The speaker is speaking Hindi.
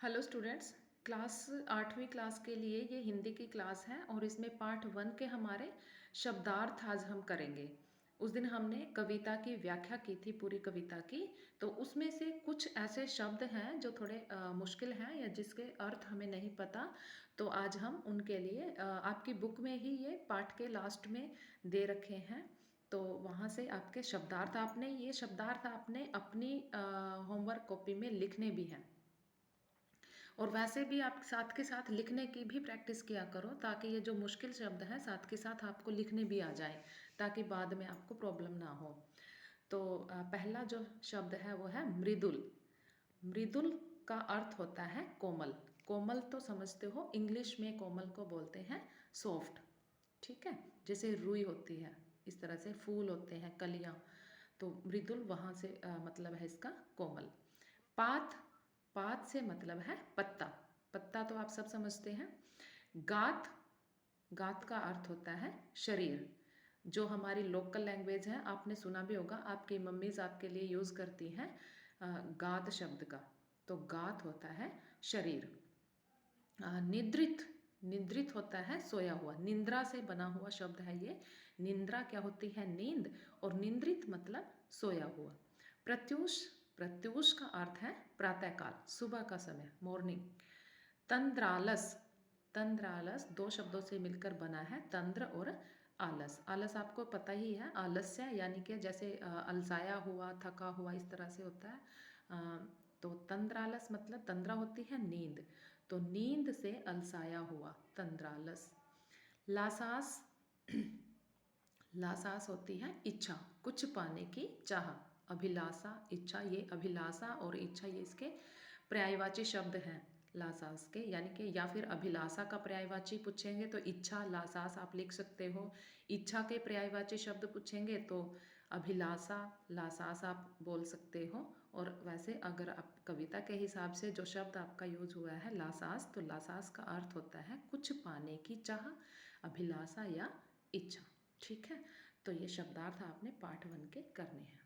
Hello students. क्लास 8वीं क्लास के लिए ये हिंदी की क्लास है और इसमें पार्ट 1 के हमारे शब्दार्थ आज हम करेंगे। उस दिन हमने कविता की व्याख्या की थी, पूरी कविता की। तो उसमें से कुछ ऐसे शब्द हैं जो थोड़े मुश्किल हैं या जिसके अर्थ हमें नहीं पता। तो आज हम उनके लिए आपकी बुक में ही ये पाठ के लास्ट में दे रखे हैं। तो वहाँ से आपके शब्दार्थ ये शब्दार्थ आपने अपनी होमवर्क कॉपी में लिखने भी हैं। और वैसे भी आप साथ के साथ लिखने की भी प्रैक्टिस किया करो, ताकि ये जो मुश्किल शब्द हैं साथ के साथ आपको लिखने भी आ जाए, ताकि बाद में आपको प्रॉब्लम ना हो। तो पहला जो शब्द है वो है मृदुल। मृदुल का अर्थ होता है कोमल। कोमल तो समझते हो, इंग्लिश में कोमल को बोलते हैं सॉफ्ट। ठीक है, जैसे रुई होती है, इस तरह से फूल होते हैं, कलियाँ। तो मृदुल वहाँ से मतलब है इसका कोमल। पात, पात से मतलब है पत्ता। पत्ता तो आप सब समझते हैं। गात, गात का अर्थ होता है शरीर। जो हमारी लोकल लैंग्वेज है, आपने सुना भी होगा, आपकी मम्मीज आपके लिए यूज़ करती हैं गात शब्द का। तो गात होता है शरीर। निद्रित, निद्रित होता है सोया हुआ। निंद्रा से बना हुआ शब्द है ये। निंद्रा क्या होती है? नींद। और निंद्रित मतलब सोया हुआ। प्रत्यूष, प्रत्यूष का अर्थ है प्रातःकाल, सुबह का समय, मॉर्निंग। तंद्रालस, तंद्रालस दो शब्दों से मिलकर बना है, तंद्र और आलस। आलस आपको पता ही है, आलस्य यानी कि जैसे अलसाया हुआ, थका हुआ, इस तरह से होता है। तो तंद्रालस मतलब तंद्रा होती है नींद, तो नींद से अलसाया हुआ, तंद्रालस। लासास, लासास होती है इच्छा, कुछ पाने की चाह। अभिलाषा, इच्छा, ये अभिलाषा और इच्छा ये इसके पर्यायवाची शब्द हैं लासास के, यानी कि या फिर अभिलाषा का पर्यायवाची पूछेंगे तो इच्छा लासास आप लिख सकते हो। इच्छा के पर्यायवाची शब्द पूछेंगे तो अभिलाषा लासास आप बोल सकते हो। और वैसे अगर आप कविता के हिसाब से जो शब्द आपका यूज हुआ है लासास, तो लासास का अर्थ होता है कुछ पाने की चाह, अभिलाषा या इच्छा। ठीक है, तो ये शब्दार्थ आपने पार्ट 1 के करने हैं।